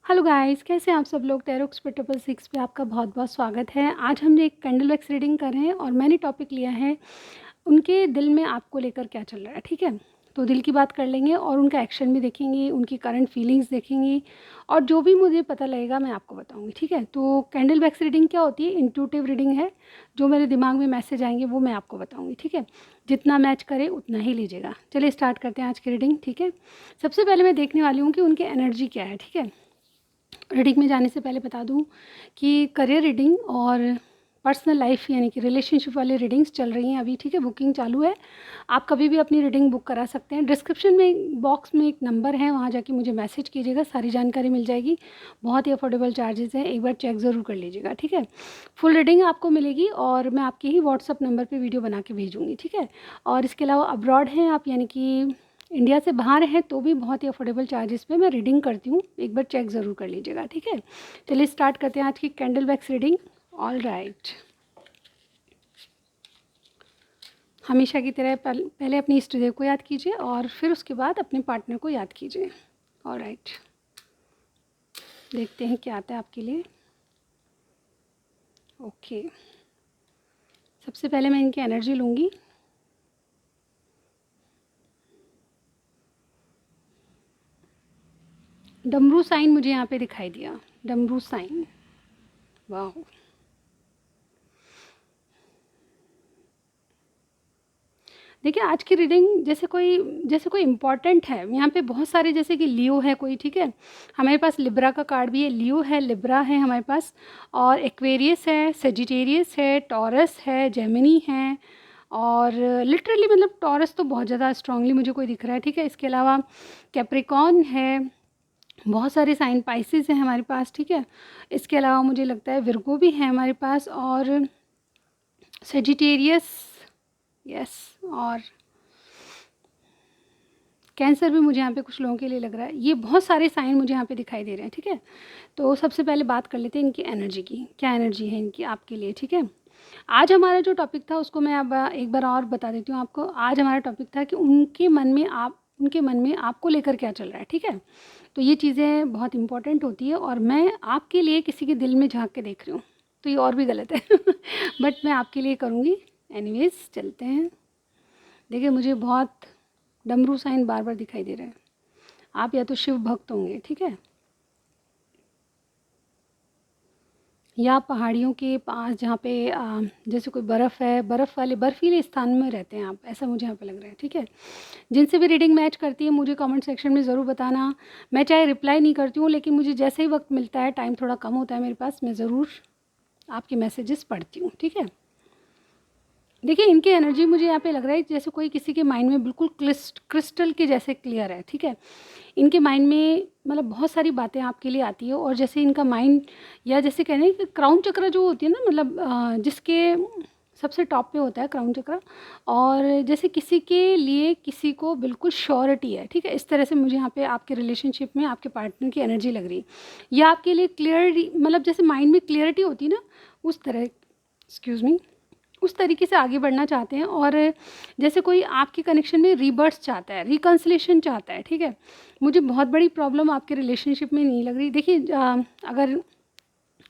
Hello guys, कैसे हैं आप सब लोग। टैरो एक्सपर्ट 666 पे आपका बहुत बहुत स्वागत है। आज हम एक कैंडल वैक्स रीडिंग कर रहे हैं और मैंने टॉपिक लिया है उनके दिल में आपको लेकर क्या चल रहा है। ठीक है, तो दिल की बात कर लेंगे और उनका एक्शन भी देखेंगे, उनकी करंट फीलिंग्स देखेंगे और जो भी मुझे पता लगेगा मैं आपको बताऊंगी। ठीक है, तो कैंडल वैक्स रीडिंग क्या होती है? इंट्यूटिव रीडिंग है। जो मेरे दिमाग में मैसेज आएंगे वो मैं आपको बताऊँगी। ठीक है, जितना मैच करे उतना ही लीजिएगा। चलिए स्टार्ट करते हैं आज की रीडिंग। ठीक है, सबसे पहले मैं देखने वाली हूँ कि उनकी एनर्जी क्या है। ठीक है, रीडिंग में जाने से पहले बता दूं कि करियर रीडिंग और पर्सनल लाइफ यानी कि रिलेशनशिप वाली रीडिंग्स चल रही हैं अभी। ठीक है, बुकिंग चालू है। आप कभी भी अपनी रीडिंग बुक करा सकते हैं। डिस्क्रिप्शन में बॉक्स में एक नंबर है, वहाँ जाके मुझे मैसेज कीजिएगा, सारी जानकारी मिल जाएगी। बहुत ही अफोर्डेबल चार्जेस हैं, एक बार चेक ज़रूर कर लीजिएगा। ठीक है, फुल रीडिंग आपको मिलेगी और मैं आपके ही व्हाट्सअप नंबर पर वीडियो बना के भेजूँगी। ठीक है, और इसके अलावा अब्रॉड हैं आप, यानी कि इंडिया से बाहर हैं, तो भी बहुत ही अफोर्डेबल चार्जेस पे मैं रीडिंग करती हूँ। एक बार चेक ज़रूर कर लीजिएगा। ठीक है, चलिए स्टार्ट करते हैं आज की candle wax reading. All right, हमेशा की तरह पहले अपनी इष्ट देव को याद कीजिए और फिर उसके बाद अपने पार्टनर को याद कीजिए। ऑल राइट, देखते हैं क्या आता है आपके लिए। ओके, सबसे पहले मैं इनकी एनर्जी लूँगी। डमरू साइन मुझे यहाँ पे दिखाई दिया, डमरू साइन। वाह, देखिए आज की रीडिंग जैसे कोई इम्पॉर्टेंट है यहाँ पे। बहुत सारे, जैसे कि लियो है कोई। ठीक है, हमारे पास लिब्रा का कार्ड भी है, लियो है, लिब्रा है हमारे पास, और एक्वेरियस है, सेजिटेरियस है, टॉरस है, जेमिनी है, और लिटरली मतलब टॉरस तो बहुत ज़्यादा स्ट्रांगली मुझे कोई दिख रहा है। ठीक है, इसके अलावा कैप्रिकॉर्न है, बहुत सारे साइन, पाइसिस हैं हमारे पास। ठीक है, इसके अलावा मुझे लगता है विर्गो भी है हमारे पास, और सेजिटेरियस, यस, और कैंसर भी मुझे यहाँ पे कुछ लोगों के लिए लग रहा है। ये बहुत सारे साइन मुझे यहाँ पे दिखाई दे रहे हैं। ठीक है, तो सबसे पहले बात कर लेते हैं इनकी एनर्जी की। क्या एनर्जी है इनकी आपके लिए? ठीक है, आज हमारा जो टॉपिक था उसको मैं अब एक बार और बता देती हूँ आपको। आज हमारा टॉपिक था कि उनके मन में आपको लेकर क्या चल रहा है। ठीक है, तो ये चीज़ें बहुत इंपॉर्टेंट होती है और मैं आपके लिए किसी के दिल में झाँक के देख रही हूँ, तो ये और भी गलत है बट मैं आपके लिए करूँगी। एनीवेज, चलते हैं। देखिए मुझे बहुत डमरू साइन बार बार दिखाई दे रहा है। आप या तो शिव भक्त होंगे, ठीक है, या पहाड़ियों के पास जहाँ पे जैसे कोई बर्फ़ है, बर्फ़ वाले बर्फीले स्थान में रहते हैं आप, ऐसा मुझे यहाँ पे लग रहा है। ठीक है, जिनसे भी रीडिंग मैच करती है मुझे कमेंट सेक्शन में ज़रूर बताना। मैं चाहे रिप्लाई नहीं करती हूँ, लेकिन मुझे जैसे ही वक्त मिलता है, टाइम थोड़ा कम होता है मेरे पास, मैं ज़रूर आपके मैसेजेस पढ़ती हूँ। ठीक है, देखिए इनकी एनर्जी मुझे यहाँ पे लग रहा है जैसे कोई किसी के माइंड में बिल्कुल क्रिस्टल के जैसे क्लियर है। ठीक है, इनके माइंड में मतलब बहुत सारी बातें आपके लिए आती है, और जैसे इनका माइंड, या जैसे कहते हैं कि क्राउन चक्र जो होती है ना, मतलब जिसके सबसे टॉप पे होता है क्राउन चक्र, और जैसे किसी के लिए किसी को बिल्कुल श्योरिटी है। ठीक है, इस तरह से मुझे यहाँ पे आपके रिलेशनशिप में आपके पार्टनर की एनर्जी लग रही है, या आपके लिए क्लियर, मतलब जैसे माइंड में क्लियरिटी होती है ना, उस तरह, एक्सक्यूज़ मी, उस तरीके से आगे बढ़ना चाहते हैं। और जैसे कोई आपके कनेक्शन में रीबर्थ चाहता है, रिकन्सिलेशन चाहता है। ठीक है, मुझे बहुत बड़ी प्रॉब्लम आपके रिलेशनशिप में नहीं लग रही। देखिए अगर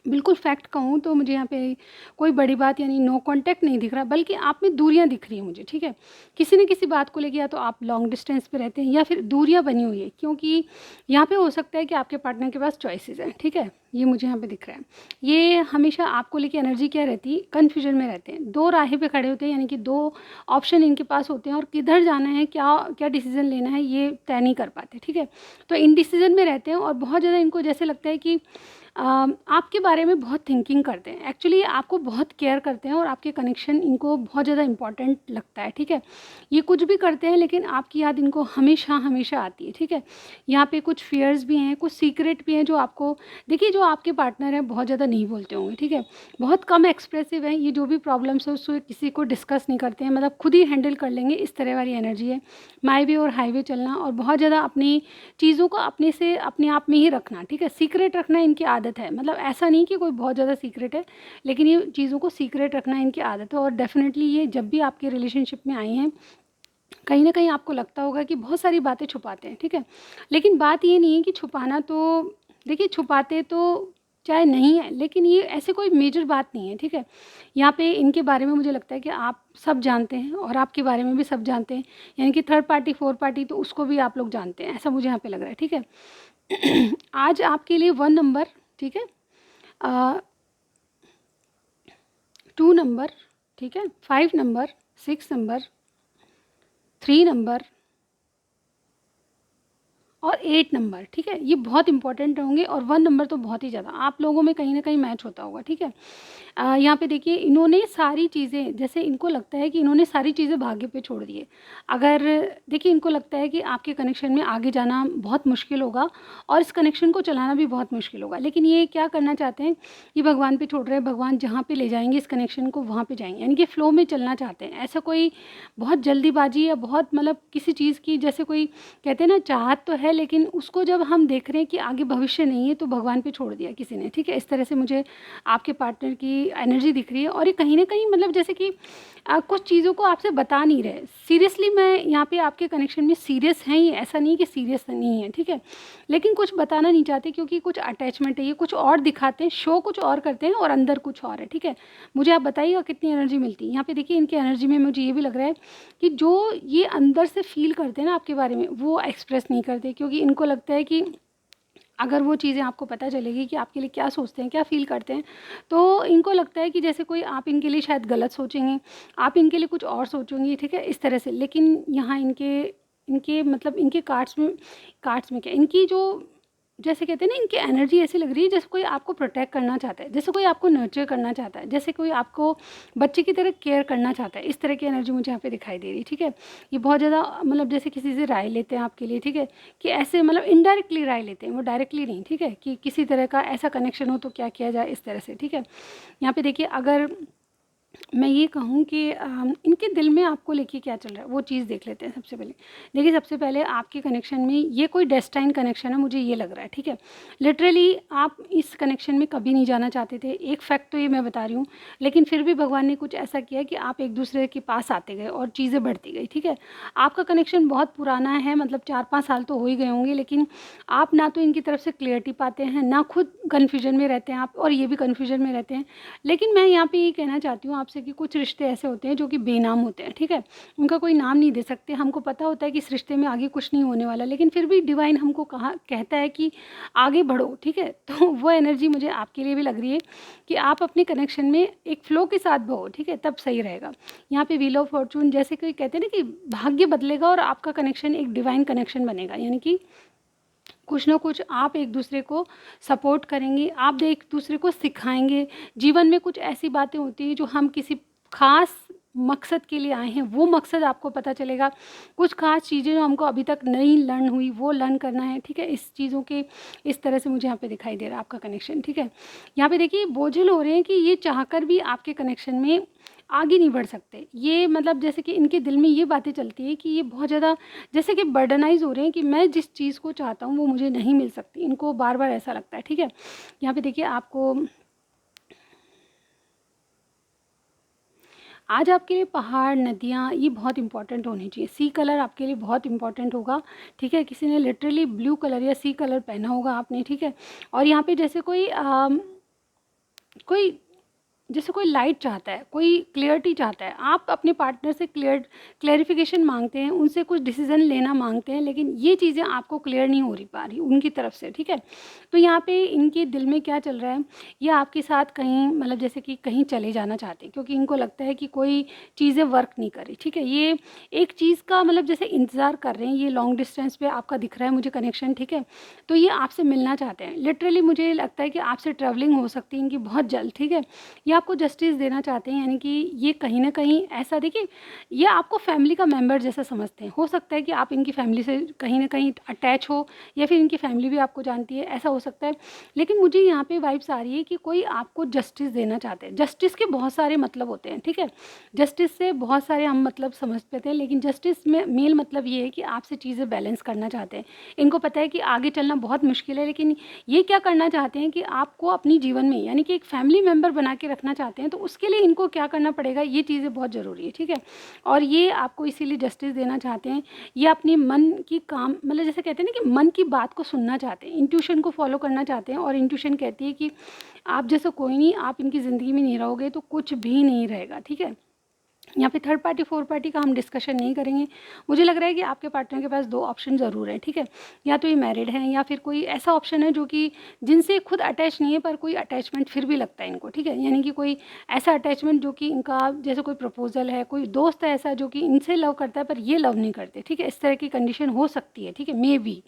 बिल्कुल फैक्ट कहूँ तो मुझे यहाँ पे कोई बड़ी बात यानी नो कांटेक्ट नहीं दिख रहा, बल्कि आप में दूरियाँ दिख रही हैं मुझे। ठीक है, किसी न किसी बात को लेके या तो आप लॉन्ग डिस्टेंस पे रहते हैं या फिर दूरियाँ बनी हुई है, क्योंकि यहाँ पे हो सकता है कि आपके पार्टनर के पास चॉइसेस हैं। ठीक है, ये मुझे यहाँ पे दिख रहा है। ये हमेशा आपको लेके एनर्जी क्या रहती है, कन्फ्यूजन में रहते हैं, दो राहें पे खड़े होते हैं, यानी कि दो ऑप्शन इनके पास होते हैं, और किधर जाना है, क्या क्या डिसीजन लेना है, ये तय नहीं कर पाते। ठीक है, तो इनडिसीजन में रहते हैं, और बहुत ज़्यादा इनको जैसे लगता है कि आपके बारे में बहुत थिंकिंग करते हैं, एक्चुअली आपको बहुत केयर करते हैं, और आपके कनेक्शन इनको बहुत ज़्यादा इंपॉर्टेंट लगता है। ठीक है, ये कुछ भी करते हैं लेकिन आपकी याद इनको हमेशा हमेशा आती है। ठीक है, यहाँ पे कुछ फियर्स भी हैं, कुछ सीक्रेट भी हैं जो आपको, देखिए जो आपके पार्टनर हैं बहुत ज़्यादा नहीं बोलते होंगे। ठीक है, बहुत कम एक्सप्रेसिव हैं, ये जो भी प्रॉब्लम्स है उसको किसी को डिस्कस नहीं करते हैं, मतलब खुद ही हैंडल कर लेंगे, इस तरह वाली एनर्जी है। माई वे और हाईवे चलना, और बहुत ज़्यादा अपनी चीज़ों को अपने आप में ही रखना। ठीक है, सीक्रेट रखना इनकी आदत है, मतलब ऐसा नहीं कि कोई बहुत ज़्यादा सीक्रेट है, लेकिन ये चीज़ों को सीक्रेट रखना इनकी आदत है। और डेफिनेटली ये जब भी आपके रिलेशनशिप में आई हैं, कहीं ना कहीं आपको लगता होगा कि बहुत सारी बातें छुपाते हैं। ठीक है, लेकिन बात ये नहीं है कि छुपाना तो देखिए छुपाते तो चाहे नहीं है, लेकिन ये ऐसे कोई मेजर बात नहीं है, ठीक है। यहाँ पे इनके बारे में मुझे लगता है कि आप सब जानते हैं और आपके बारे में भी सब जानते हैं, यानी कि थर्ड पार्टी, फोर्थ पार्टी तो उसको भी आप लोग जानते हैं, ऐसा मुझे यहाँ पे लग रहा है, ठीक है। आज आपके लिए 1 नंबर, ठीक है, 2 नंबर, ठीक है, 5 नंबर, 6 नंबर, 3 नंबर और 8 नंबर, ठीक है, ये बहुत इंपॉर्टेंट होंगे। और 1 नंबर तो बहुत ही ज़्यादा आप लोगों में कहीं ना कहीं मैच होता होगा, ठीक है। यहाँ पे देखिए इन्होंने सारी चीज़ें, जैसे इनको लगता है कि इन्होंने सारी चीज़ें भाग्य पे छोड़ दी है। अगर देखिए इनको लगता है कि आपके कनेक्शन में आगे जाना बहुत मुश्किल होगा और इस कनेक्शन को चलाना भी बहुत मुश्किल होगा, लेकिन ये क्या करना चाहते हैं, ये भगवान पे छोड़ रहे हैं, भगवान जहाँ पे ले जाएंगे इस कनेक्शन को वहाँ पे जाएंगे, यानी कि फ़्लो में चलना चाहते हैं। ऐसा कोई बहुत जल्दीबाजी या बहुत मतलब किसी चीज़ की, जैसे कोई कहते हैं ना चाहत तो है, लेकिन उसको जब हम देख रहे हैं कि आगे भविष्य नहीं है तो भगवान पे छोड़ दिया किसी ने, ठीक है। इस तरह से मुझे आपके पार्टनर की एनर्जी दिख रही है और ये कहीं ना कहीं मतलब जैसे कि कुछ चीज़ों को आपसे बता नहीं रहे। सीरियसली मैं यहाँ पे आपके कनेक्शन में सीरियस हैं, ये ऐसा नहीं कि सीरियस नहीं है, ठीक है, लेकिन कुछ बताना नहीं चाहते क्योंकि कुछ अटैचमेंट है, ये कुछ और दिखाते हैं, शो कुछ और करते हैं और अंदर कुछ और है, ठीक है। मुझे आप बताइएगा कितनी एनर्जी मिलती है। यहाँ पे देखिए इनकी एनर्जी में मुझे ये भी लग रहा है कि जो ये अंदर से फील करते हैं ना आपके बारे में, वो एक्सप्रेस नहीं करते, क्योंकि इनको लगता है कि अगर वो चीज़ें आपको पता चलेगी कि आपके लिए क्या सोचते हैं, क्या फ़ील करते हैं, तो इनको लगता है कि जैसे कोई आप इनके लिए शायद गलत सोचेंगे, आप इनके लिए कुछ और सोचेंगी, ठीक है, इस तरह से। लेकिन यहाँ इनके इनके मतलब इनके कार्ड्स में क्या इनकी जो, जैसे कहते हैं ना, इनकी एनर्जी ऐसी लग रही है जैसे कोई आपको प्रोटेक्ट करना चाहता है, जैसे कोई आपको नर्चर करना चाहता है, जैसे कोई आपको बच्चे की तरह केयर करना चाहता है। इस तरह की एनर्जी मुझे यहाँ पे दिखाई दे रही है, ठीक है। ये बहुत ज़्यादा मतलब जैसे किसी से राय लेते हैं आपके लिए, ठीक है, कि ऐसे मतलब इनडायरेक्टली राय लेते हैं, वो डायरेक्टली नहीं, ठीक है, कि किसी तरह का ऐसा कनेक्शन हो तो क्या किया जाए, इस तरह से, ठीक है। यहाँ पे देखिए अगर मैं ये कहूँ कि इनके दिल में आपको लेके क्या चल रहा है वो चीज़ देख लेते हैं सबसे पहले। देखिए सबसे पहले आपके कनेक्शन में ये कोई डेस्टाइन कनेक्शन है, मुझे ये लग रहा है, ठीक है। लिटरली आप इस कनेक्शन में कभी नहीं जाना चाहते थे, एक फैक्ट तो ये मैं बता रही हूँ, लेकिन फिर भी भगवान ने कुछ ऐसा किया कि आप एक दूसरे के पास आते गए और चीज़ें बढ़ती गई, ठीक है। आपका कनेक्शन बहुत पुराना है, मतलब 4-5 साल तो हो ही गए होंगे, लेकिन आप ना तो इनकी तरफ से क्लियरिटी पाते हैं, ना खुद कन्फ्यूजन में रहते हैं आप, और ये भी कन्फ्यूजन में रहते हैं। लेकिन मैं यहाँ पे ये कहना चाहती हूँ आपसे कि कुछ रिश्ते ऐसे होते हैं जो कि बेनाम होते हैं, ठीक है, उनका कोई नाम नहीं दे सकते। हमको पता होता है कि इस रिश्ते में आगे कुछ नहीं होने वाला, लेकिन फिर भी डिवाइन हमको कहा कहता है कि आगे बढ़ो, ठीक है। तो वो एनर्जी मुझे आपके लिए भी लग रही है कि आप अपने कनेक्शन में एक फ्लो के साथ बहो, ठीक है, तब सही रहेगा। यहाँ पे व्हील ऑफ फॉर्चून, जैसे कोई कहते हैं ना कि भाग्य बदलेगा और आपका कनेक्शन एक डिवाइन कनेक्शन बनेगा, यानी कि कुछ ना कुछ आप एक दूसरे को सपोर्ट करेंगे, आप एक दूसरे को सिखाएंगे। जीवन में कुछ ऐसी बातें होती हैं जो हम किसी खास मकसद के लिए आए हैं, वो मकसद आपको पता चलेगा। कुछ खास चीज़ें जो हमको अभी तक नहीं लर्न हुई वो लर्न करना है, ठीक है। इस चीज़ों के इस तरह से मुझे यहाँ पे दिखाई दे रहा है आपका कनेक्शन, ठीक है। यहाँ पे देखिए बोझिल हो रहे हैं कि ये चाहकर भी आपके कनेक्शन में आगे नहीं बढ़ सकते। ये मतलब जैसे कि इनके दिल में ये बातें चलती है कि ये बहुत ज़्यादा जैसे कि बर्डनाइज हो रहे हैं कि मैं जिस चीज़ को चाहता हूँ वो मुझे नहीं मिल सकती, इनको बार बार ऐसा लगता है, ठीक है। यहाँ पे देखिए आपको आज आपके लिए पहाड़, नदियाँ, ये बहुत इंपॉर्टेंट होनी चाहिए। सी कलर आपके लिए बहुत इंपॉर्टेंट होगा, ठीक है। किसी ने लिटरली ब्लू कलर या सी कलर पहना होगा आपने, ठीक है। और यहाँ पे जैसे कोई जैसे कोई लाइट चाहता है, कोई क्लियरिटी चाहता है, आप अपने पार्टनर से क्लेरिफिकेशन मांगते हैं, उनसे कुछ डिसीजन लेना मांगते हैं, लेकिन ये चीज़ें आपको क्लियर नहीं हो रही पा रही उनकी तरफ से, ठीक है। तो यहाँ पे इनके दिल में क्या चल रहा है, ये आपके साथ कहीं मतलब जैसे कि कहीं चले जाना चाहते हैं, क्योंकि इनको लगता है कि कोई चीज़ें वर्क नहीं कर रही, ठीक है। ये एक चीज़ का मतलब जैसे इंतज़ार कर रहे हैं, ये लॉन्ग डिस्टेंस पे आपका दिख रहा है मुझे कनेक्शन, ठीक है। तो ये आपसे मिलना चाहते हैं, लिटरली मुझे लगता है कि आपसे ट्रैवलिंग हो सकती है इनकी बहुत जल्द, ठीक है। ये आपको जस्टिस देना चाहते हैं, यानी कि ये कहीं ना कहीं ऐसा, देखिए ये आपको फैमिली का मेंबर जैसा समझते हैं। हो सकता है कि आप इनकी फैमिली से कहीं ना कहीं अटैच हो, या फिर इनकी फैमिली भी आपको जानती है, ऐसा हो सकता है। लेकिन मुझे यहाँ पे वाइब्स आ रही है कि कोई आपको जस्टिस देना चाहते हैं। जस्टिस के बहुत सारे मतलब होते हैं, ठीक है। जस्टिस से बहुत सारे हम मतलब समझ पाते हैं, लेकिन जस्टिस में मेल मतलब ये है कि आपसे चीज़ें बैलेंस करना चाहते हैं। इनको पता है कि आगे चलना बहुत मुश्किल है, लेकिन ये क्या करना चाहते हैं कि आपको अपनी जीवन में यानी कि एक फैमिली मेम्बर बना के रखना रखना चाहते हैं तो उसके लिए इनको क्या करना पड़ेगा, ये चीज़ें बहुत ज़रूरी है, ठीक है। और ये आपको इसीलिए जस्टिस देना चाहते हैं, ये अपने मन की काम मतलब जैसे कहते हैं ना कि मन की बात को सुनना चाहते हैं, इंट्यूशन को फॉलो करना चाहते हैं। और इंट्यूशन कहती है कि आप जैसा कोई नहीं, आप इनकी ज़िंदगी में नहीं रहोगे तो कुछ भी नहीं रहेगा, ठीक है। यहाँ पे थर्ड पार्टी फोर्थ पार्टी का हम डिस्कशन नहीं करेंगे। मुझे लग रहा है कि आपके पार्टनर के पास दो ऑप्शन ज़रूर है, ठीक है। या तो ये मैरिड हैं या फिर कोई ऐसा ऑप्शन है जो कि जिनसे खुद अटैच नहीं है पर कोई अटैचमेंट फिर भी लगता है इनको, ठीक है। यानी कि कोई ऐसा अटैचमेंट जो कि इनका जैसे कोई प्रपोजल है, कोई दोस्त है ऐसा जो कि इनसे लव करता है पर ये लव नहीं करते, ठीक है। इस तरह की कंडीशन हो सकती है, ठीक है, मे बी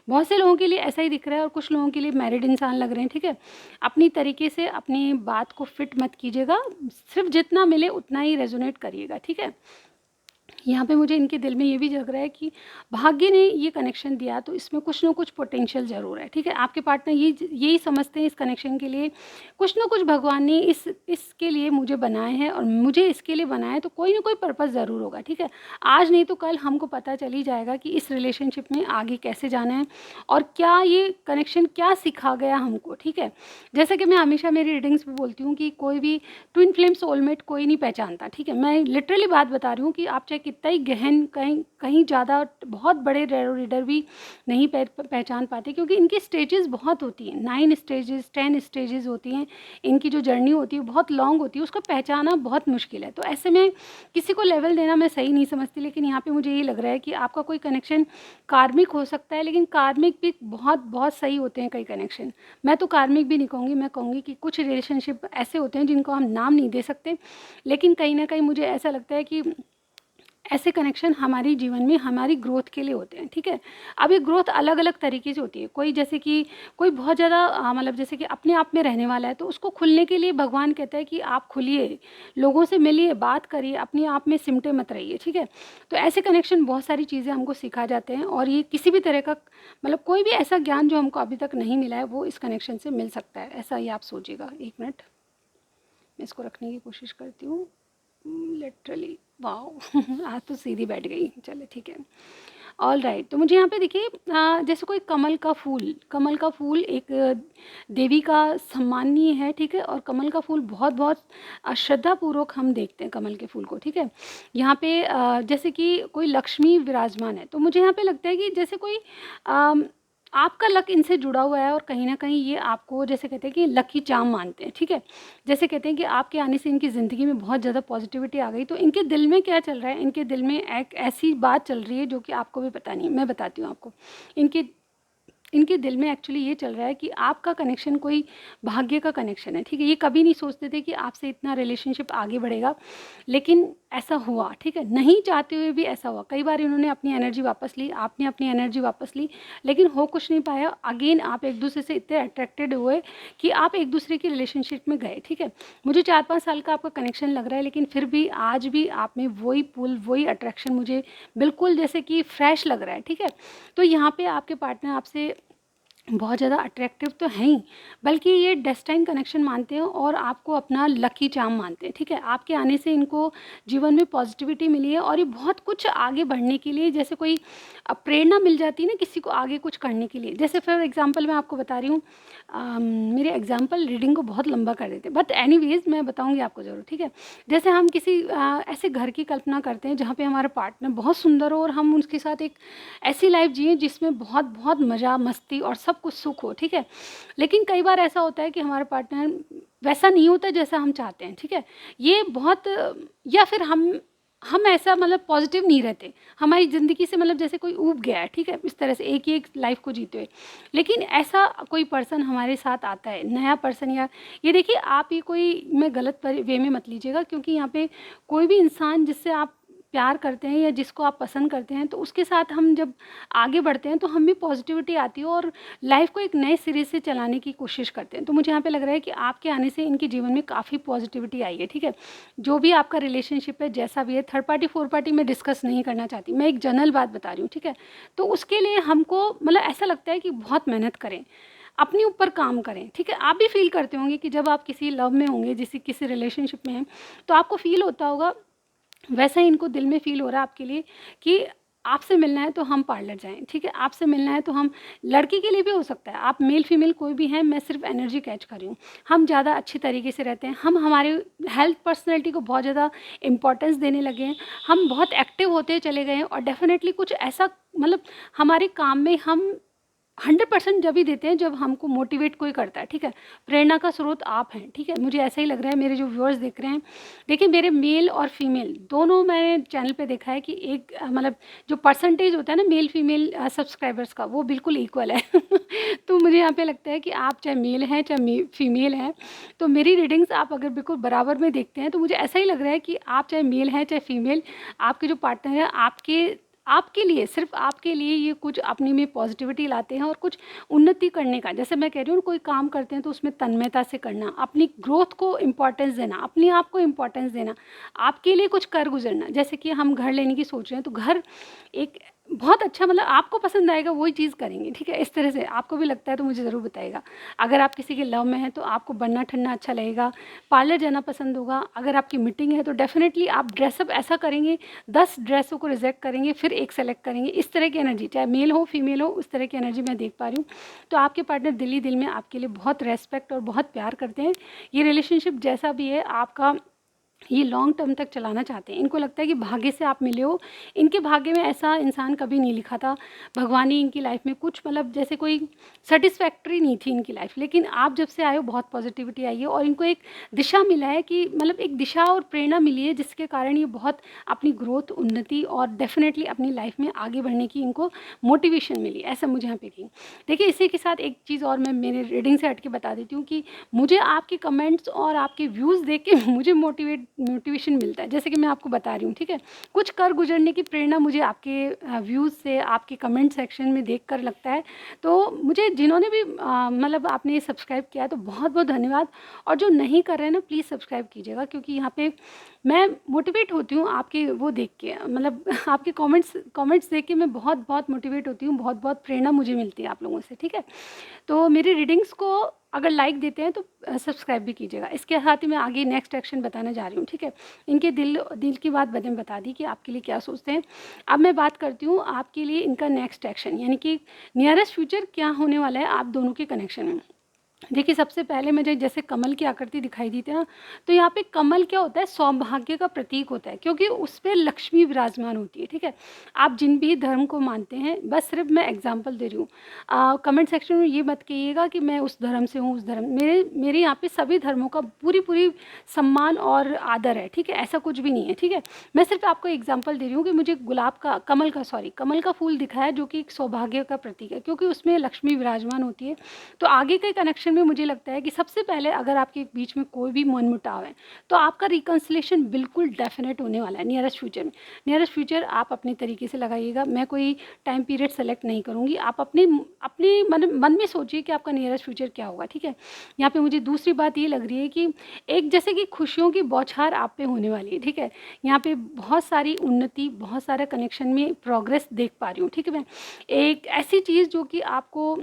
बहुत से लोगों के लिए ऐसा ही दिख रहा है और कुछ लोगों के लिए मैरिड इंसान लग रहे हैं, ठीक है। अपनी तरीके से अपनी बात को फिट मत कीजिएगा, सिर्फ जितना मिले उतना ही रेजोनेट करिएगा, ठीक है। यहाँ पे मुझे इनके दिल में ये भी जग रहा है कि भाग्य ने ये कनेक्शन दिया तो इसमें कुछ ना कुछ पोटेंशियल ज़रूर है, ठीक है। आपके पार्टनर यही समझते हैं इस कनेक्शन के लिए कुछ ना कुछ भगवान ने इसके लिए मुझे बनाए हैं और मुझे इसके लिए बनाया है तो कोई ना कोई पर्पज़ ज़रूर होगा, ठीक है। आज नहीं तो कल हमको पता चल ही जाएगा कि इस रिलेशनशिप में आगे कैसे जाना है और क्या ये कनेक्शन क्या सिखा गया हमको, ठीक है। जैसे कि मैं हमेशा मेरी रीडिंग्स में बोलती हूँ कि कोई भी ट्विन फ्लेम सोलमेट कोई नहीं पहचानता, ठीक है। मैं लिटरली बात बता रही हूँ कि आप चाहे कितना ही गहन कहीं कहीं ज़्यादा बहुत बड़े रेरो रीडर भी नहीं पहचान पाते क्योंकि इनकी स्टेजेस बहुत होती हैं, 9 स्टेजेस 10 स्टेजेस होती हैं। इनकी जो जर्नी होती है बहुत लॉन्ग होती है, उसको पहचाना बहुत मुश्किल है। तो ऐसे में किसी को लेवल देना मैं सही नहीं समझती, लेकिन यहाँ पे मुझे ये लग रहा है कि आपका कोई कनेक्शन कार्मिक हो सकता है, लेकिन कार्मिक भी बहुत बहुत सही होते हैं कई कनेक्शन। मैं तो कार्मिक भी नहीं कहूँगी, मैं कहूँगी कि कुछ रिलेशनशिप ऐसे होते हैं जिनको हम नाम नहीं दे सकते, लेकिन कहीं ना कहीं मुझे ऐसा लगता है कि ऐसे कनेक्शन हमारी जीवन में हमारी ग्रोथ के लिए होते हैं, ठीक है। अब ये ग्रोथ अलग अलग तरीके से होती है। कोई जैसे कि कोई बहुत ज़्यादा मतलब जैसे कि अपने आप में रहने वाला है तो उसको खुलने के लिए भगवान कहता है कि आप खुलिए, लोगों से मिलिए, बात करिए, अपने आप में सिमटे मत रहिए, ठीक है। तो ऐसे कनेक्शन बहुत सारी चीज़ें हमको सिखा जाते हैं और ये किसी भी तरह का मतलब कोई भी ऐसा ज्ञान जो हमको अभी तक नहीं मिला है वो इस कनेक्शन से मिल सकता है, ऐसा ही आप सोचिएगा। एक मिनट मैं इसको रखने की कोशिश करती हूँ। लिटरली वाओ आज तो सीधी बैठ गई, चले ठीक है। ऑल राइट, तो मुझे यहाँ पे देखिए जैसे कोई कमल का फूल एक देवी का सम्माननीय है, ठीक है। और कमल का फूल बहुत बहुत श्रद्धापूर्वक हम देखते हैं कमल के फूल को, ठीक है। यहाँ पे जैसे कि कोई लक्ष्मी विराजमान है तो मुझे यहाँ पे लगता है कि जैसे कोई आपका लक इनसे जुड़ा हुआ है और कहीं ना कहीं ये आपको जैसे कहते हैं कि लकी चार्म मानते हैं, ठीक है। जैसे कहते हैं कि आपके आने से इनकी ज़िंदगी में बहुत ज़्यादा पॉजिटिविटी आ गई, तो इनके दिल में क्या चल रहा है, इनके दिल में एक ऐसी बात चल रही है जो कि आपको भी पता नहीं, मैं बताती हूँ आपको। इनके इनके दिल में एक्चुअली ये चल रहा है कि आपका कनेक्शन कोई भाग्य का कनेक्शन है, ठीक है। ये कभी नहीं सोचते थे कि आपसे इतना रिलेशनशिप आगे बढ़ेगा, लेकिन ऐसा हुआ, ठीक है। नहीं चाहते हुए भी ऐसा हुआ। कई बार इन्होंने अपनी एनर्जी वापस ली, आपने अपनी एनर्जी वापस ली, लेकिन हो कुछ नहीं पाया। अगेन आप एक दूसरे से इतने अट्रैक्टेड हुए कि आप एक दूसरे की रिलेशनशिप में गए, ठीक है। मुझे 4-5 साल का आपका कनेक्शन लग रहा है, लेकिन फिर भी आज भी आप में वही पुल वही अट्रैक्शन मुझे बिल्कुल जैसे कि फ्रेश लग रहा है, ठीक है। तो यहाँ पे आपके पार्टनर आपसे बहुत ज़्यादा अट्रैक्टिव तो हैं ही, बल्कि ये डेस्टाइन कनेक्शन मानते हैं और आपको अपना लकी चार्म मानते हैं, ठीक है। आपके आने से इनको जीवन में पॉजिटिविटी मिली है और ये बहुत कुछ आगे बढ़ने के लिए जैसे कोई प्रेरणा मिल जाती है ना किसी को आगे कुछ करने के लिए। जैसे फॉर एग्जांपल मैं आपको बता रही हूँ, मेरे एग्जांपल रीडिंग को बहुत लंबा कर देते हैं, बट एनीवेज मैं बताऊँगी आपको ज़रूर, ठीक है। जैसे हम किसी ऐसे घर की कल्पना करते हैं जहाँ पे हमारा पार्टनर बहुत सुंदर हो और हम उसके साथ एक ऐसी लाइफ जिए जिसमें बहुत बहुत मज़ा मस्ती और सब कुछ सुख हो, ठीक है। लेकिन कई बार ऐसा होता है कि हमारा पार्टनर वैसा नहीं होता जैसा हम चाहते हैं, ठीक है। ये बहुत या फिर हम ऐसा मतलब पॉजिटिव नहीं रहते, हमारी ज़िंदगी से मतलब जैसे कोई ऊब गया है, ठीक है, इस तरह से एक ही एक लाइफ को जीते हुए। लेकिन ऐसा कोई पर्सन हमारे साथ आता है, नया पर्सन, या ये देखिए आप ये कोई मैं गलत वे में मत लीजिएगा, क्योंकि यहाँ पे कोई भी इंसान जिससे आप प्यार करते हैं या जिसको आप पसंद करते हैं तो उसके साथ हम जब आगे बढ़ते हैं तो हम भी पॉजिटिविटी आती है और लाइफ को एक नए सिरे से चलाने की कोशिश करते हैं। तो मुझे यहाँ पे लग रहा है कि आपके आने से इनके जीवन में काफ़ी पॉजिटिविटी आई है, ठीक है। जो भी आपका रिलेशनशिप है जैसा भी है, थर्ड पार्टी फोर्थ पार्टी मैं डिस्कस नहीं करना चाहती, मैं एक जनरल बात बता रही हूँ, ठीक है। तो उसके लिए हमको मतलब ऐसा लगता है कि बहुत मेहनत करें, अपने ऊपर काम करें, ठीक है। आप भी फील करते होंगे कि जब आप किसी लव में होंगे, किसी रिलेशनशिप में हैं, तो आपको फील होता होगा, वैसा ही इनको दिल में फ़ील हो रहा है आपके लिए कि आपसे मिलना है तो हम पार्लर जाएँ, ठीक है? आपसे मिलना है तो हम, लड़की के लिए भी हो सकता है, आप मेल फीमेल कोई भी हैं, मैं सिर्फ एनर्जी कैच कर रही हूँ। हम ज़्यादा अच्छी तरीके से रहते हैं, हम हमारे हेल्थ पर्सनैलिटी को बहुत ज़्यादा इम्पोर्टेंस देने लगे हैं, हम बहुत एक्टिव होते चले गए हैं और डेफ़िनेटली कुछ ऐसा, मतलब हमारे काम में हम 100% जब ही देते हैं जब हमको मोटिवेट कोई करता है, ठीक है? प्रेरणा का स्रोत आप हैं, ठीक है? मुझे ऐसा ही लग रहा है, मेरे जो व्यूअर्स देख रहे हैं, देखिए मेरे मेल और फीमेल दोनों मैंने चैनल पे देखा है कि एक मतलब जो परसेंटेज होता है ना मेल फीमेल सब्सक्राइबर्स का, वो बिल्कुल इक्वल है। तो मुझे यहाँ पे लगता है कि आप चाहे मेल हैं चाहे फीमेल हैं, तो मेरी रीडिंग्स आप अगर बिल्कुल बराबर में देखते हैं तो मुझे ऐसा ही लग रहा है कि आप चाहे मेल हैं चाहे फीमेल, आपके जो पार्टनर हैं आपके आपके लिए, सिर्फ आपके लिए ये कुछ अपने में पॉजिटिविटी लाते हैं और कुछ उन्नति करने का, जैसे मैं कह रही हूँ कोई काम करते हैं तो उसमें तन्मयता से करना, अपनी ग्रोथ को इम्पोर्टेंस देना, अपने आप को इम्पोर्टेंस देना, आपके लिए कुछ कर गुजरना। जैसे कि हम घर लेने की सोच रहे हैं तो घर एक बहुत अच्छा, मतलब आपको पसंद आएगा वही चीज़ करेंगे, ठीक है? इस तरह से आपको भी लगता है तो मुझे ज़रूर बताइएगा। अगर आप किसी के लव में हैं तो आपको बनना ठंडा अच्छा लगेगा, पार्लर जाना पसंद होगा, अगर आपकी मीटिंग है तो डेफ़िनेटली आप ड्रेसअप ऐसा करेंगे, 10 ड्रेसों को रिजेक्ट करेंगे फिर एक सेलेक्ट करेंगे, इस तरह की एनर्जी, चाहे मेल हो फीमेल हो, उस तरह की एनर्जी मैं देख पा रही हूँ। तो आपके पार्टनर दिल ही दिल में आपके लिए बहुत रेस्पेक्ट और बहुत प्यार करते हैं। ये रिलेशनशिप जैसा भी है आपका, ये लॉन्ग टर्म तक चलाना चाहते हैं। इनको लगता है कि भाग्य से आप मिले हो, इनके भाग्य में ऐसा इंसान कभी नहीं लिखा था, भगवान ने इनकी लाइफ में कुछ, मतलब जैसे कोई सेटिस्फैक्ट्री नहीं थी इनकी लाइफ, लेकिन आप जब से आए हो बहुत पॉजिटिविटी आई है और इनको एक दिशा मिला है कि, मतलब एक दिशा और प्रेरणा मिली है जिसके कारण ये बहुत अपनी ग्रोथ, उन्नति और डेफिनेटली अपनी लाइफ में आगे बढ़ने की इनको मोटिवेशन मिली, ऐसा मुझे यहाँ पे की। देखिए इसी के साथ एक चीज़ और मैं मेरे रीडिंग से हट के बता देती हूँ कि मुझे आपके कमेंट्स और आपके व्यूज़ देख के मुझे मोटिवेशन मिलता है, जैसे कि मैं आपको बता रही हूँ, ठीक है? कुछ कर गुजरने की प्रेरणा मुझे आपके व्यूज़ से, आपके कमेंट सेक्शन में देखकर लगता है। तो मुझे जिन्होंने भी मतलब आपने ये सब्सक्राइब किया है तो बहुत-बहुत धन्यवाद, और जो नहीं कर रहे हैं ना प्लीज़ सब्सक्राइब कीजिएगा, क्योंकि यहाँ पे मैं मोटिवेट होती हूँ आपके वो देख के, मतलब आपके कमेंट्स देख के मैं बहुत-बहुत मोटिवेट होती हूँ, बहुत-बहुत प्रेरणा मुझे मिलती है आप लोगों से, ठीक है? तो मेरी रीडिंग्स को अगर लाइक देते हैं तो सब्सक्राइब भी कीजिएगा। इसके साथ ही मैं आगे नेक्स्ट एक्शन बताने जा रही हूँ, ठीक है? इनके दिल दिल की बात मैंने बता दी कि आपके लिए क्या सोचते हैं। अब मैं बात करती हूँ आपके लिए इनका नेक्स्ट एक्शन, यानी कि नियरेस्ट फ्यूचर क्या होने वाला है आप दोनों के कनेक्शन में। देखिए सबसे पहले मुझे जैसे कमल की आकृति दिखाई दी थी ना, तो यहाँ पे कमल क्या होता है, सौभाग्य का प्रतीक होता है, क्योंकि उस पे लक्ष्मी विराजमान होती है, ठीक है? आप जिन भी धर्म को मानते हैं, बस सिर्फ मैं एग्जांपल दे रही हूँ, कमेंट सेक्शन में ये मत कहिएगा कि मैं उस धर्म से हूँ, उस धर्म, मेरे यहाँ पे सभी धर्मों का पूरी पूरी सम्मान और आदर है, ठीक है? ऐसा कुछ भी नहीं है, ठीक है? मैं सिर्फ आपको एग्जाम्पल दे रही हूँ कि मुझे गुलाब का, कमल का फूल दिखा है जो कि एक सौभाग्य का प्रतीक है, क्योंकि उसमें लक्ष्मी विराजमान होती है। तो आगे के कनेक्शन में मुझे लगता है कि सबसे पहले अगर आपके बीच में कोई भी मनमुटाव है तो आपका रिकन्सिलेशन बिल्कुल डेफिनेट होने वाला है नियरेस्ट फ्यूचर में। नियरेस्ट फ्यूचर आप अपने तरीके से लगाइएगा, मैं कोई टाइम पीरियड सेलेक्ट नहीं करूँगी, आप अपने अपने मन में सोचिए कि आपका नियरेस्ट फ्यूचर क्या होगा, ठीक है? यहाँ पे मुझे दूसरी बात ये लग रही है कि एक जैसे कि खुशियों की बौछार आप पे होने वाली है, ठीक है? यहाँ पे बहुत सारी उन्नति, बहुत सारा कनेक्शन में प्रोग्रेस देख पा रही हूँ, ठीक है? मैं एक ऐसी चीज़ जो कि आपको,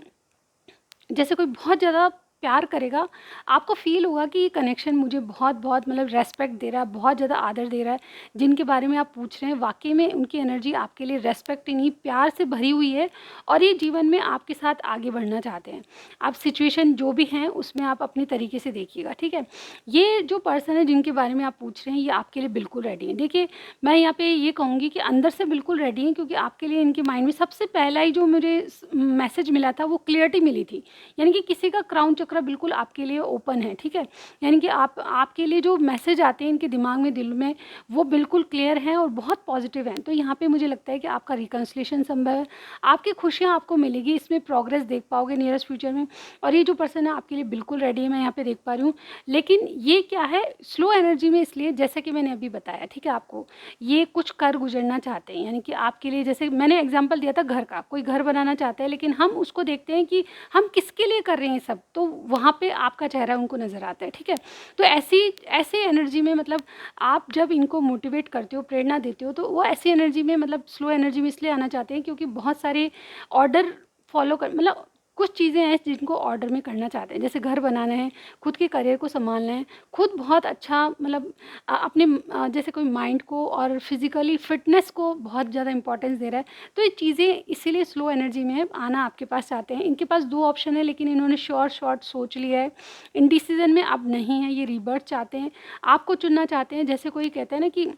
जैसे कोई बहुत ज़्यादा प्यार करेगा, आपको फ़ील होगा कि ये कनेक्शन मुझे बहुत-बहुत, मतलब रेस्पेक्ट दे रहा है, बहुत ज़्यादा आदर दे रहा है। जिनके बारे में आप पूछ रहे हैं वाक़ई में उनकी एनर्जी आपके लिए रेस्पेक्ट ही नहीं, प्यार से भरी हुई है और ये जीवन में आपके साथ आगे बढ़ना चाहते हैं। आप सिचुएशन जो भी हैं उसमें आप अपने तरीके से देखिएगा, ठीक है? ये जो पर्सन है जिनके बारे में आप पूछ रहे हैं ये आपके लिए बिल्कुल रेडी हैं। देखिए मैं यहाँ पे ये कहूँगी कि अंदर से बिल्कुल रेडी हैं, क्योंकि आपके लिए इनके माइंड में सबसे पहला ही जो मुझे मैसेज मिला था वो क्लियरिटी मिली थी। यानी कि किसी का क्राउन चक्र बिल्कुल आपके लिए ओपन है, ठीक है? यानी कि आपके लिए जो मैसेज आते हैं इनके दिमाग में, दिल में, वो बिल्कुल क्लियर हैं और बहुत पॉजिटिव हैं। तो यहाँ पे मुझे लगता है कि आपका रिकन्सिलेशन संभव है, आपकी खुशियाँ आपको मिलेगी, इसमें प्रोग्रेस देख पाओगे नियरेस्ट फ्यूचर में। और ये जो पर्सन है आपके लिए बिल्कुल रेडी है, मैं यहाँ पे देख पा रही हूँ। लेकिन ये क्या है, स्लो एनर्जी में, इसलिए जैसे कि मैंने अभी बताया, ठीक है? आपको ये कुछ कर गुजरना चाहते हैं, यानी कि आपके लिए, जैसे मैंने एग्जाम्पल दिया था घर का, कोई घर बनाना चाहता है, लेकिन हम उसको देखते हैं कि हम किसके लिए कर रहे हैं सब, तो वहाँ पे आपका चेहरा उनको नज़र आता है, ठीक है? तो ऐसी एनर्जी में, मतलब आप जब इनको मोटिवेट करते हो, प्रेरणा देते हो, तो वो ऐसी एनर्जी में, मतलब स्लो एनर्जी में इसलिए आना चाहते हैं क्योंकि बहुत सारे ऑर्डर फॉलो कर, मतलब कुछ चीज़ें हैं जिनको ऑर्डर में करना चाहते हैं, जैसे घर बनाना है, खुद के करियर को संभालना है, खुद बहुत अच्छा मतलब अपने जैसे कोई माइंड को और फिज़िकली फिटनेस को बहुत ज़्यादा इंपॉर्टेंस दे रहा है। तो ये चीज़ें इसीलिए स्लो एनर्जी में आना आपके पास चाहते हैं। इनके पास 2 ऑप्शन है, लेकिन इन्होंने शॉर्ट सोच लिया है, इंडिसीजन में अब नहीं है, ये रीबर्थ चाहते हैं, आपको चुनना चाहते हैं। जैसे कोई कहता है ना कि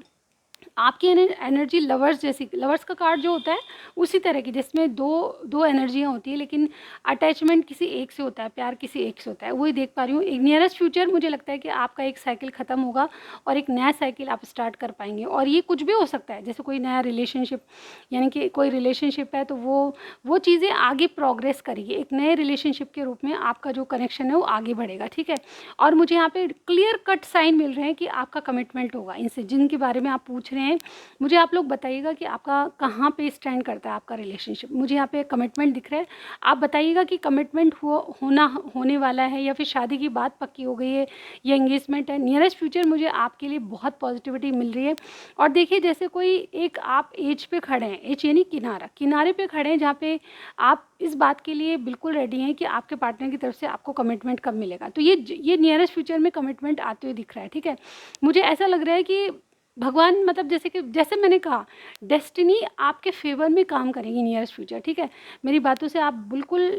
आपकी एनर्जी लवर्स जैसी, लवर्स का कार्ड जो होता है उसी तरह की, जिसमें दो एनर्जियाँ होती है, लेकिन अटैचमेंट किसी एक से होता है, प्यार किसी एक से होता है, वही देख पा रही हूँ। एक नियरेस्ट फ्यूचर मुझे लगता है कि आपका एक साइकिल ख़त्म होगा और एक नया साइकिल आप स्टार्ट कर पाएंगे। और ये कुछ भी हो सकता है, जैसे कोई नया रिलेशनशिप, यानी कि कोई रिलेशनशिप है तो वो चीज़ें आगे प्रोग्रेस करेगी, एक नए रिलेशनशिप के रूप में आपका जो कनेक्शन है वो आगे बढ़ेगा, ठीक है। और मुझे यहाँ पे क्लियर कट साइन मिल रहे हैं कि आपका कमिटमेंट होगा इनसे, जिनके बारे में आप पूछ रहे हैं। मुझे आप लोग बताइएगा कि आपका कहाँ पे स्टैंड करता है आपका रिलेशनशिप। मुझे यहाँ पे कमिटमेंट दिख रहा है, आप बताइएगा कि कमिटमेंट होने वाला है, या फिर शादी की बात पक्की हो गई है, या एंगेजमेंट है। नियरेस्ट फ्यूचर मुझे आपके लिए बहुत पॉजिटिविटी मिल रही है। और देखिए, जैसे कोई एक आप एज पे खड़े हैं, एज यानी किनारे पे खड़े हैं, जहाँ पे आप इस बात के लिए बिल्कुल रेडी हैं कि आपके पार्टनर की तरफ से आपको कमिटमेंट कब मिलेगा। तो ये नियरेस्ट फ्यूचर में कमिटमेंट आते हुए दिख रहा है, ठीक है। मुझे ऐसा लग रहा है कि भगवान, मतलब जैसे मैंने कहा, डेस्टिनी आपके फेवर में काम करेगी नियरेस्ट फ्यूचर, ठीक है। मेरी बातों से आप बिल्कुल,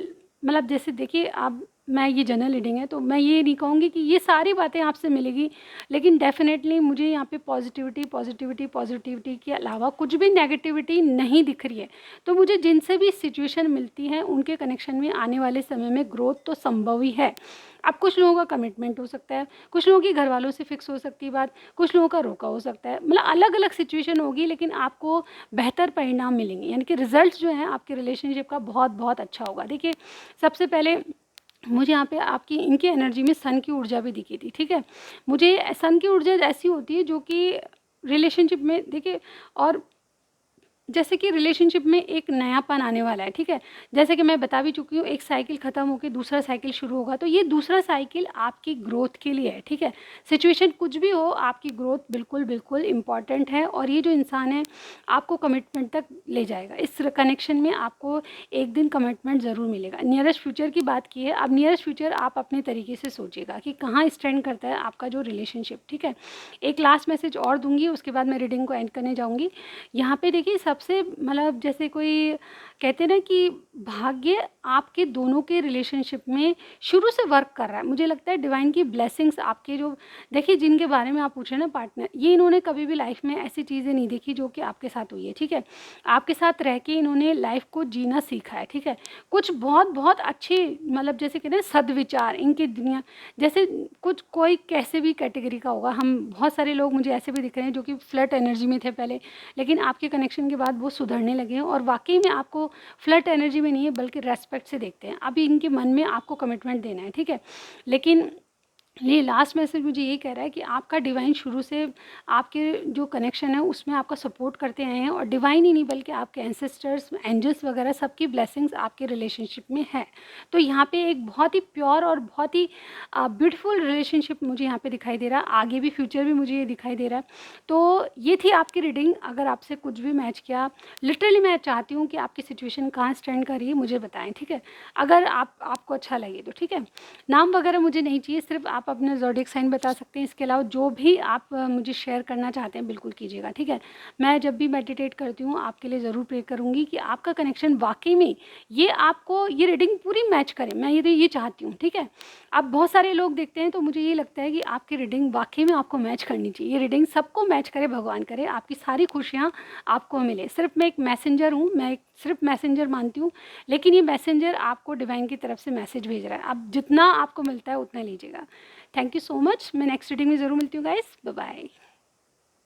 मतलब जैसे देखिए, आप, मैं ये जनरल रीडिंग है तो मैं ये नहीं कहूँगी कि ये सारी बातें आपसे मिलेगी, लेकिन डेफिनेटली मुझे यहाँ पे पॉजिटिविटी के अलावा कुछ भी नेगेटिविटी नहीं दिख रही है। तो मुझे जिनसे भी सिचुएशन मिलती है उनके कनेक्शन में आने वाले समय में ग्रोथ तो संभव ही है। अब कुछ लोगों का कमिटमेंट हो सकता है, कुछ लोगों की घर वालों से फिक्स हो सकती है बात, कुछ लोगों का रोका हो सकता है, मतलब अलग अलग सिचुएशन होगी, लेकिन आपको बेहतर परिणाम मिलेंगे, यानी कि रिजल्ट जो है आपके रिलेशनशिप का बहुत बहुत अच्छा होगा। देखिए, सबसे पहले मुझे यहाँ पे आपकी इनकी एनर्जी में सन की ऊर्जा भी दिखी थी, ठीक है। मुझे सन की ऊर्जा ऐसी होती है जो कि रिलेशनशिप में, देखिए, और जैसे कि रिलेशनशिप में एक नयापन आने वाला है, ठीक है। जैसे कि मैं बता भी चुकी हूँ, एक साइकिल ख़त्म होकर दूसरा साइकिल शुरू होगा, तो ये दूसरा साइकिल आपकी ग्रोथ के लिए है, ठीक है। सिचुएशन कुछ भी हो, आपकी ग्रोथ बिल्कुल बिल्कुल इम्पॉर्टेंट है, और ये जो इंसान है आपको कमिटमेंट तक ले जाएगा। इस कनेक्शन में आपको एक दिन कमिटमेंट ज़रूर मिलेगा। नियरेस्ट फ्यूचर की बात की है, अब नियरेस्ट फ्यूचर आप अपने तरीके से सोचिएगा कि कहाँ स्टैंड करता है आपका जो रिलेशनशिप, ठीक है। एक लास्ट मैसेज और दूंगी, उसके बाद मैं रीडिंग को एंड करने जाऊँगी। यहाँ पे देखिए, सबसे मतलब जैसे कोई कहते हैं ना कि भाग्य आपके दोनों के रिलेशनशिप में शुरू से वर्क कर रहा है। मुझे लगता है डिवाइन की ब्लेसिंग्स आपके जो, देखिए, जिनके बारे में आप पूछ रहे हैं ना पार्टनर, ये इन्होंने कभी भी लाइफ में ऐसी चीज़ें नहीं देखी जो कि आपके साथ हुई है, ठीक है। आपके साथ रह के इन्होंने लाइफ को जीना सीखा है, ठीक है। कुछ बहुत बहुत अच्छे, मतलब जैसे कहते हैं सदविचार इनकी दुनिया, जैसे कुछ कोई कैसे भी कैटेगरी का होगा, हम बहुत सारे लोग मुझे ऐसे भी दिख रहे हैं जो कि फ्लर्ट एनर्जी में थे पहले, लेकिन आपके कनेक्शन के बाद वो सुधरने लगे हैं, और वाकई में आपको फ्लर्ट एनर्जी में नहीं है बल्कि रेस्पेक्ट से देखते हैं। अभी इनके मन में आपको कमिटमेंट देना है, ठीक है। लेकिन ये लास्ट मैसेज मुझे ये कह रहा है कि आपका डिवाइन शुरू से आपके जो कनेक्शन है उसमें आपका सपोर्ट करते आए हैं, और डिवाइन ही नहीं बल्कि आपके एंसेस्टर्स, एंजल्स वगैरह सबकी ब्लेसिंग्स आपके रिलेशनशिप में है। तो यहाँ पे एक बहुत ही प्योर और बहुत ही ब्यूटीफुल रिलेशनशिप मुझे यहाँ पे दिखाई दे रहा है, आगे भी फ्यूचर भी मुझे ये दिखाई दे रहा है। तो ये थी आपकी रीडिंग। अगर आपसे कुछ भी मैच किया, लिटरली मैं चाहती हूँ कि आपकी सिचुएशन कहाँ स्टैंड कर रही है मुझे बताएं, ठीक है। अगर आपको अच्छा लगे तो, ठीक है। नाम वगैरह मुझे नहीं चाहिए, सिर्फ आप अपना ज़ोडिएक साइन बता सकते हैं। इसके अलावा जो भी आप मुझे शेयर करना चाहते हैं बिल्कुल कीजिएगा, ठीक है। मैं जब भी मेडिटेट करती हूँ आपके लिए ज़रूर प्रे करूँगी कि आपका कनेक्शन वाकई में ये आपको ये रीडिंग पूरी मैच करे, मैं ये चाहती हूँ, ठीक है। आप बहुत सारे लोग देखते हैं तो मुझे ये लगता है कि आपकी रीडिंग वाकई में आपको मैच करनी चाहिए। ये रीडिंग सबको मैच करे, भगवान करे आपकी सारी खुशियाँ आपको मिले। सिर्फ मैं एक मैसेंजर हूँ, मैं सिर्फ मैसेंजर मानती हूँ, लेकिन ये मैसेंजर आपको डिवाइन की तरफ से मैसेज भेज रहा है। अब जितना आपको मिलता है उतना लीजिएगा। Thank you so much. मैं नेक्स्ट रीडिंग में ज़रूर मिलती हूँ गाइस। Bye bye.